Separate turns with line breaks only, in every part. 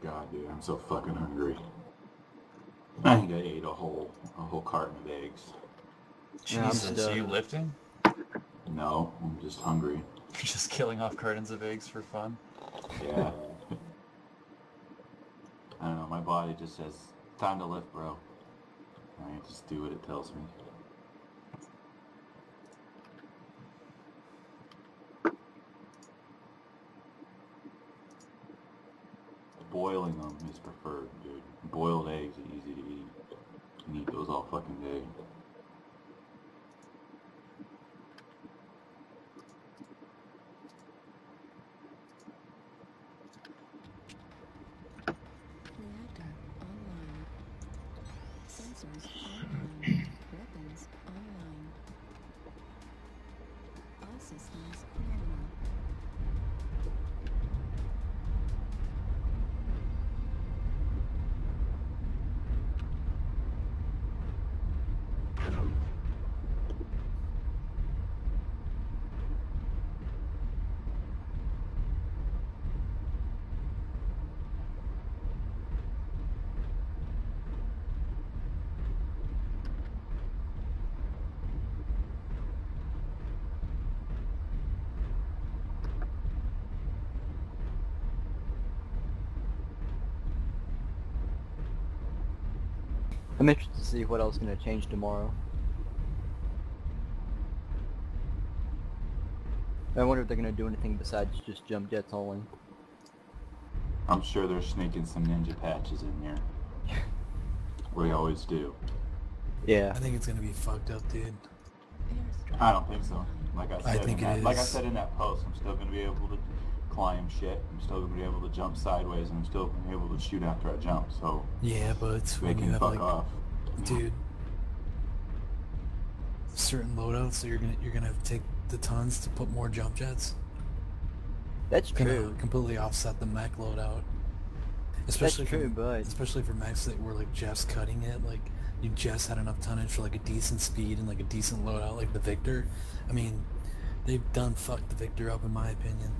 god, dude, I'm so fucking hungry. I think I ate a whole carton of eggs.
Jesus, are you lifting?
No, I'm just hungry.
You're just killing off cartons of eggs for fun?
Yeah. I don't know, my body just says, time to lift, bro. I just do what it tells me. Boiling them is preferred, dude. Boiled eggs are easy to eat. You can eat those all fucking day.
Reactor online. Sensors online. Weapons online. All systems normal.
I'm interested to see what else is going to change tomorrow. I wonder if they're going to do anything besides just jump jets only.
I'm sure they're sneaking some ninja patches in there. We always do.
Yeah.
I think it's gonna be fucked up, dude.
I don't think so. Like I said,
think it
like I
is.
said in that post, I'm still gonna be able to climb shit. I'm still gonna be able to jump sideways, and I'm still gonna be able to shoot after I jump. So
Yeah, but
they
when you
can
have
fuck
like,
off.
dude, certain loadouts, so you're gonna have to take the tons to put more jump jets.
That's
Gonna
true.
completely offset the mech loadout. Especially
That's true,
for,
but
especially for mechs that were like just cutting it, like you just had enough tonnage for like a decent speed and like a decent loadout, like the Victor. I mean, they've done fucked the Victor up in my opinion.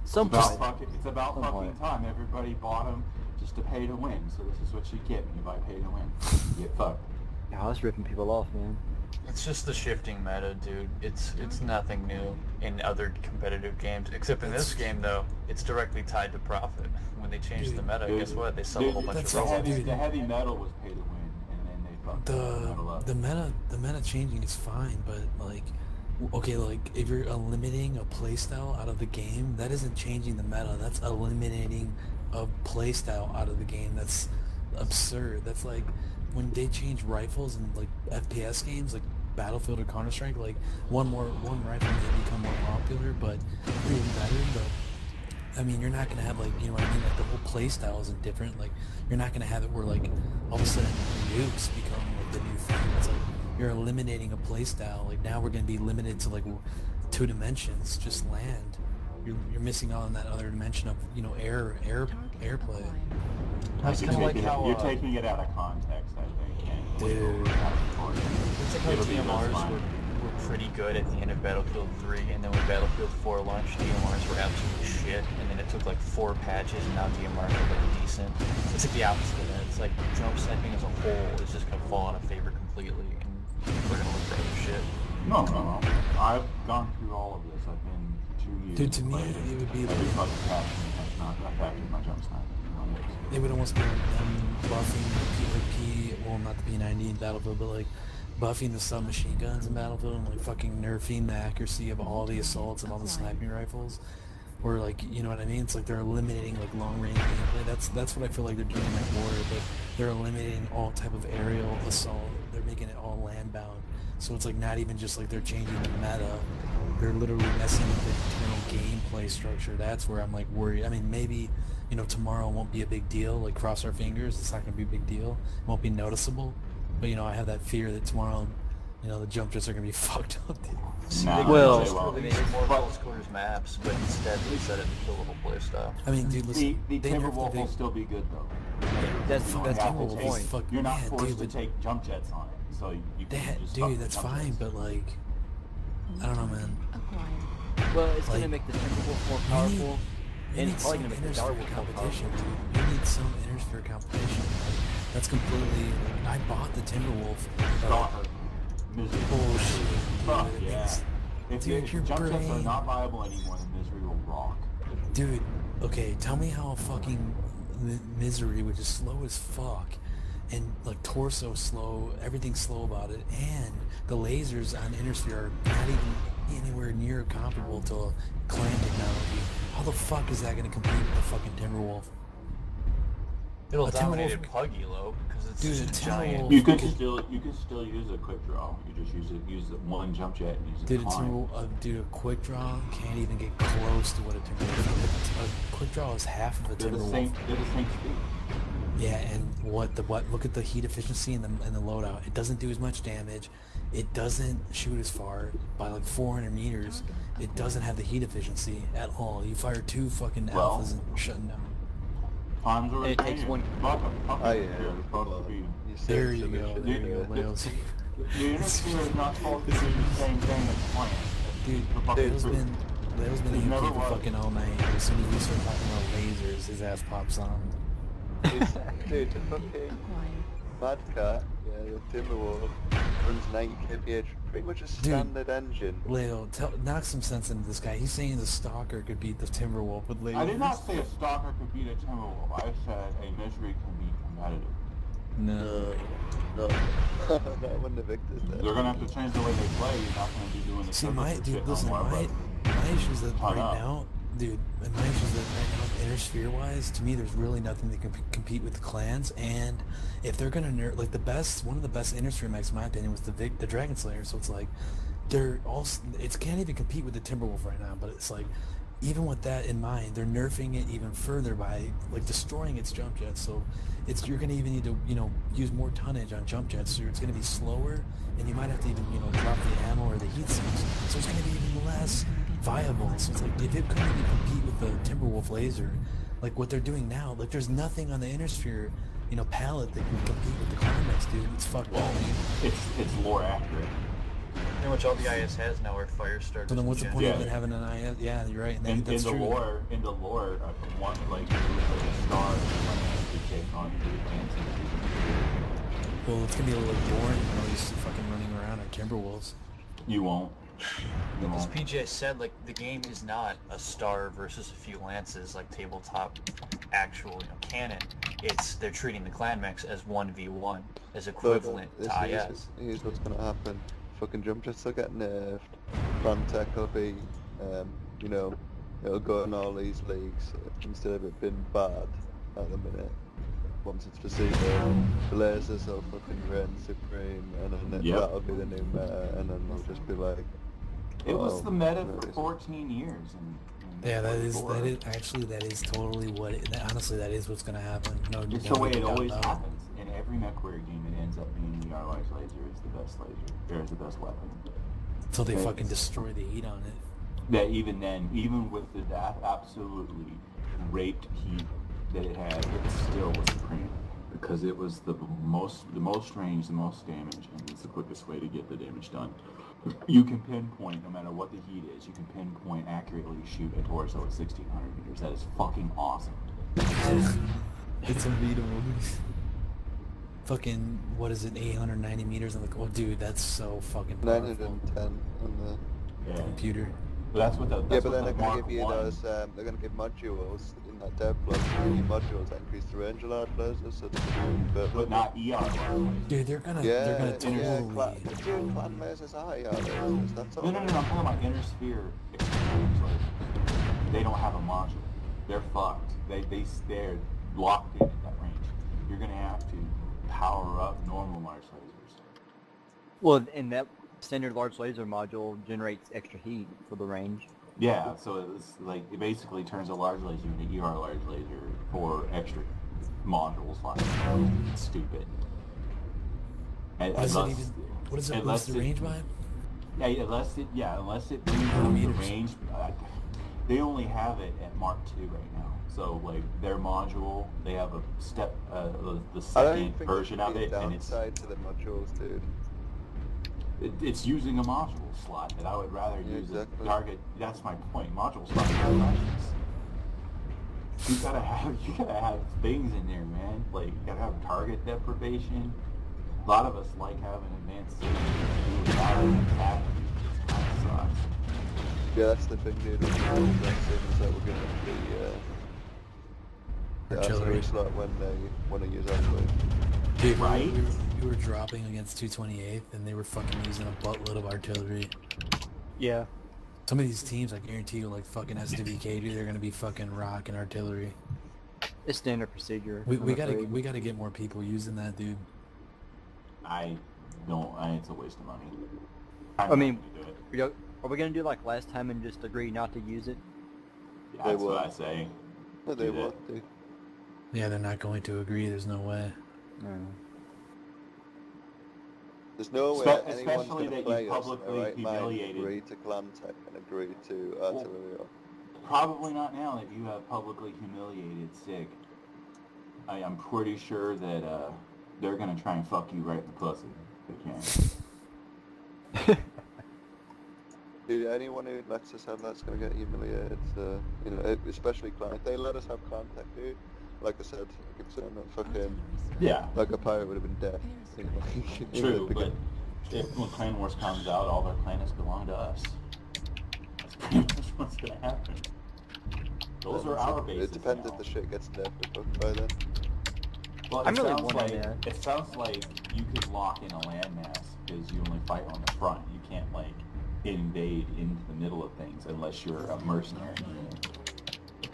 It's about
point.
fucking time. Everybody bought them just to pay to win. So this is what you get when you buy pay to win. You get fucked.
Yeah, I was ripping people off, man.
It's just the shifting meta, dude. It's nothing new in other competitive games, except in this game though, it's directly tied to profit. When they changed the meta, guess what? They sell a whole bunch of
that's
robots.
all.
The heavy metal was pay to win, and then they fucked the metal up.
The meta changing is fine, but like, okay, like if you're eliminating a playstyle out of the game, that isn't changing the meta. That's eliminating a playstyle out of the game. That's absurd. That's like when they change rifles in like FPS games, like Battlefield or Counter-Strike, like one rifle may become more popular, but even better. But I mean, you're not gonna have like, you know what I mean? Like the whole playstyle isn't different. Like you're not gonna have it where like all of a sudden nukes become like the new thing. It's like you're eliminating a playstyle. Like now we're gonna be limited to like 2 dimensions, just land. You're missing out on that other dimension of, you know, airplay.
That's kind of like how
you're taking it out of context, I think.
Dude.
it's like how DMRs were pretty good at the end of Battlefield 3, and then when Battlefield 4 launched, DMRs were absolutely shit, and then it took like 4 patches, and now DMRs are like decent. It's like the opposite of that. It's like jump sniping as a whole is just gonna fall out of favor completely, and people are gonna look for other shit.
No. I've gone through all of this. I've been 2 years.
Dude, to me,
played
it would be
every
like,
fucking patch has not affected my jump sniping.
it would almost be like them buffing the well, not the P90 in Battlefield, but like buffing the submachine guns in Battlefield and like fucking nerfing the accuracy of all the assaults and all the sniping rifles. Or like, you know what I mean? It's like they're eliminating like long range gameplay. That's what I feel like they're doing at Warrior, but they're eliminating all type of aerial assault. They're making it all land bound. So it's like not even just like they're changing the meta. They're literally messing with the internal gameplay structure. That's where I'm like worried. I mean, maybe, you know, tomorrow won't be a big deal. Like, cross our fingers, it's not going to be a big deal. It won't be noticeable. But, you know, I have that fear that tomorrow, you know, the jump jets are going to be fucked up, dude.
Well,
They made more close quarters maps, but instead they set it to kill the whole playstyle.
I mean, dude, listen,
The
they nerfed
Timberwolf
the
will
big...
still be good, though.
that's
You
the
have to
whole
take-
point.
Fuck,
You're not
man,
forced
dude,
to take jump jets on it, so you can just
dude,
fuck
that's
jump
fine,
jets.
but like, I don't know, man.
Well, it's
Like,
gonna make the Timberwolf more powerful.
You
And
need
it's probably
some
gonna make the Dire
Innisphere
Wolf more
competition,
powerful.
dude. You need some Innisphere competition. Like, that's completely... Like, I bought the Timberwolf.
Stalker. Misery.
Bullshit,
Fuck
dude.
yeah. If
Dude,
the
your
jump jets are
brain...
not viable anymore, then Misery will rock.
Dude, okay, tell me how fucking Misery, which is slow as fuck, and like torso slow, everything's slow about it, and the lasers on Innisphere are not even anywhere near comparable to clan technology. How the fuck is that gonna compete with the fucking Timberwolf?
It'll
A
dominate
Timberwolf-
it puggy low because it's
Dude,
just
a
a giant.
Timberwolf-
You could
Okay.
still use a quick draw. You just use the one jump jet and use it.
Dude, a quick draw can't even get close to what a Timberwolf is. A quick draw is half of a
They're the
Timberwolf.
same. They're the same speed.
Yeah, and what? Look at the heat efficiency and the loadout. It doesn't do as much damage. It doesn't shoot as far by like 400 meters. It doesn't have the heat efficiency at all. You fire 2 fucking
Well,
alphas and shutting down.
Times are
It takes one-
Fuck 'em.
Oh yeah,
Fuck 'em.
There you go. There you go,
Dude,
Leos.
The Innisphere is not supposed to do the same thing as Plant.
Dude,
The fucking
Leo's
truth.
been
It
a
never
UP for
was.
fucking all night. As soon as you start talking about lasers, his ass pops on.
Dude, the fucking Mad Cat, yeah, the Timberwolf runs 90 kph, pretty much a standard engine.
Leo, knock some sense into this guy. He's saying the Stalker could beat the Timberwolf with lasers.
I did not say a Stalker could beat a Timberwolf. I said a Misery can be competitive.
No.
No. Not when the Victor's there.
They're gonna have to change the way they play. You're not gonna be doing the
See,
circle
my
shit
dude,
no
listen,
more,
my issue is that
Ton
right
up.
now, dude, my issue is that right now, Innisphere wise, to me, there's really nothing that can compete with the clans. And if they're gonna nerf, like one of the best Innisphere mechs, in my opinion, was the Dragon Slayer. So it's like, it can't even compete with the Timberwolf right now. But it's like, even with that in mind, they're nerfing it even further by like destroying its jump jets. So you're gonna even need to use more tonnage on jump jets. So it's gonna be slower, and you might have to even drop the ammo or the heat sinks. So it's gonna be even less viable. So it's like if it couldn't even compete with the Timberwolf laser, like what they're doing now, like there's nothing on the Innisphere palette that can compete with the climax, dude. It's fucked up.
It's lore accurate.
Pretty much all the IS has now are fire starters.
So then what's the
and
point
Yeah.
of it having an IS? Yeah, you're right. And
In
that's
the
true.
lore, one like a star to take on the fancy.
Well, it's gonna be a little boring when all these fucking running around on Timberwolves.
You won't. You
As
won't.
PJ said, like the game is not a star versus a few lances like tabletop actual canon. They're treating the clan mechs as 1v1 as equivalent to IS.
Here's what's gonna happen. Fucking jump jets will get nerfed. Fantech will be, it'll go in all these leagues instead of it being bad at the minute. Once it's placebo, the lasers will fucking reign supreme, and then
Yep.
that'll be the new meta, and then they'll just be like,
It was the meta
no,
for
it's-
14 years. And
Yeah, that is
before.
totally what. Honestly, that is what's gonna happen. No,
It's
no
the way it
doubt
always
about it.
happens. In every MechWarrior game, it ends up being the R-Large laser is the best laser. Or is the best weapon.
Until they
Yeah.
fucking destroy the heat on it.
That even then, even with the absolutely raped heat that it had, it still was supreme because it was the most range, the most damage, and it's the quickest way to get the damage done. You can pinpoint, no matter what the heat is, you can pinpoint accurately shoot a torso at 1,600 meters. That is fucking awesome.
It's unbeatable. Fucking, what is it, 890 meters on the... Oh, dude, that's so fucking powerful.
910 on the...
Yeah.
Computer.
But that's what the
Yeah,
that's
but then
what
they're
the
gonna
Mark
give you
1
those, they're gonna give modules in that dev block, modules that increase the range of large lasers, so
but not ER.
Dude, they're gonna
yeah,
totally...
the two clan lasers are ER lasers, that's all.
No, I'm talking about Intersphere extremes. Like, they don't have a module. They're fucked. They're locked in at that range. You're gonna have to power up normal large lasers.
Well, and that standard large laser module generates extra heat for the range.
Yeah, so it's like it basically turns a large laser into ER large laser for extra modules. Like it's stupid.
What does it boost the range by?
Yeah, unless it brings up the
meters.
range. They only have it at Mark II right now. So like their module, they have a step, the
I don't
second
think
version of
there's
it,
a
and it's
downside to the modules, dude.
it's using a module slot that I would rather
Yeah,
use
exactly.
a target. That's my point. Module slots are precious. you gotta have things in there, man. Like you gotta have target deprivation. A lot of us like having advanced systems without an attack. It kind of sucks.
Yeah, that's the thing, dude. With the advanced systems that we're gonna have the artillery slot when they want to use artillery.
Dude,
Right?
we were dropping against 228th, and they were fucking using a buttload of artillery.
Yeah.
Some of these teams, I guarantee you, like fucking SWK, dude, they're gonna be fucking rocking artillery.
It's standard procedure.
We
I'm
gotta
afraid.
we gotta get more people using that, dude.
It's a waste of money.
I mean,
do it.
are we gonna do like last time and just agree not to use it?
Yeah, that's what I say.
No, they
Do that.
won't, dude.
Yeah, they're not going to agree. There's no way.
No.
There's no way anyone's
Especially
going to
that
play
you
us in
publicly
their right mind,
humiliated.
agree to clan tech and agree to artillery.
Probably not now that you have publicly humiliated SIG. I'm pretty sure that they're gonna try and fuck you right in the pussy if they can.
Dude, anyone who lets us have that's going to get humiliated. You know, especially clan. If they let us have clan tech, dude, like I said, I keep saying that fucking,
Yeah,
like a pirate would have been dead. You know,
true, but if when Clan Wars comes out, all their planets belong to us. That's pretty much what's gonna happen. Those are our bases.
It depends
now.
if the shit gets nerfed by then.
Well,
I'm
it
really
sounds
wanting
like
that.
it sounds like you could lock in a landmass because you only fight on the front. You can't like invade into the middle of things unless you're a mercenary unit.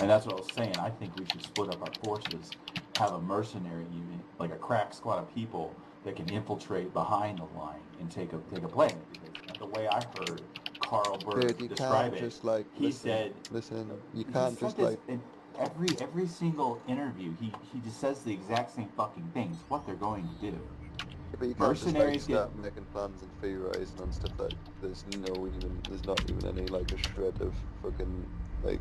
And that's what I was saying. I think we should split up our forces, have a mercenary unit, like a crack squad of people that can infiltrate behind the line and take a planet. Because the way I heard Carl Berg
Dude, you
describe
can't
it,
just like
he said,
listen, you
he
can't
said
just
this
like
in every single interview. He just says the exact same fucking things. What they're going to do.
but you can't just like
mercenaries
start making plans and theorizing on stuff that there's not even any like a shred of fucking like.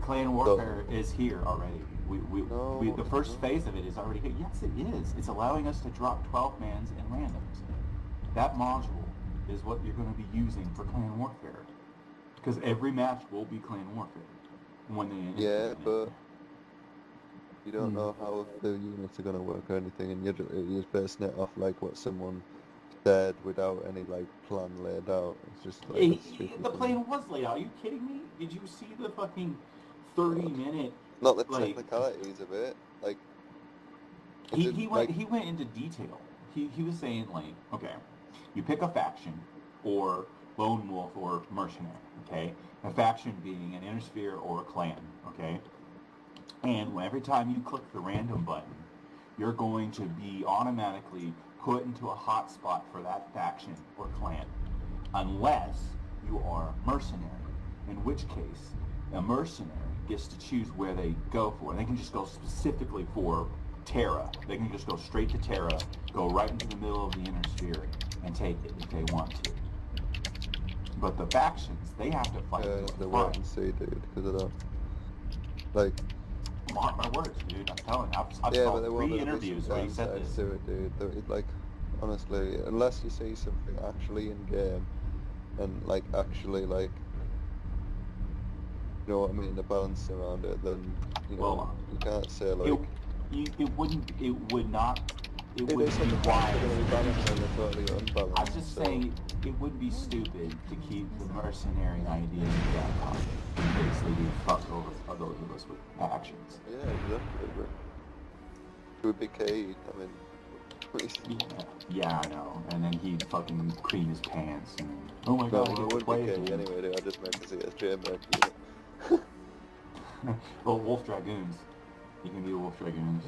Clan warfare is here already.
No,
The first
no.
phase of it is already here. Yes, it is. It's allowing us to drop 12 mans in randoms. That module is what you're going to be using for clan warfare. Because every match will be clan warfare. When they
Yeah, but you don't know how the units are gonna work or anything, and you're just basing it off like what someone said without any like plan laid out. It's just like a stupid
the
thing.
plan was laid out. Are you kidding me? Did you see the fucking 30-minute?
Not the
like-
technicalities of it, like. it
He
didn't,
went
like,
he went into detail. He was saying like, okay, you pick a faction or lone wolf or mercenary, okay? A faction being an intersphere or a clan, okay? And every time you click the random button, you're going to be automatically put into a hotspot for that faction or clan, unless you are mercenary, in which case a mercenary gets to choose where they go for. And they can just go specifically for Terra. They can just go straight to Terra, go right into the middle of the inner sphere, and take it if they want to. But the factions, they have to fight
yeah,
for
the
the
wait
front.
and see, dude, because of that. Like,
Mark my words, dude. I'm telling you. I've
yeah,
saw
but there won't
3
be
interviews
some
where he said
downsides
this.
to it, dude. Like, honestly, unless you see something actually in game, and like actually like, you know what I mean, the balance around it, then you know
Well,
you can't say like.
It would not, it
It
would
is
be
something that's going to be
wise.
balanced and they're totally unbalanced.
I'm just
so-
saying it would be stupid to keep the mercenary idea in the back pocket and basically be fucked over by those of us with factions.
Yeah, exactly. But it would be key. I mean,
Yeah, I know. And then he'd fucking cream his pants and oh my
no,
god,
it
we're
would be
playing.
key anyway. Dude. I just meant to see it as JMF.
Well, Wolf Dragoons. You can be Wolf Dragoons.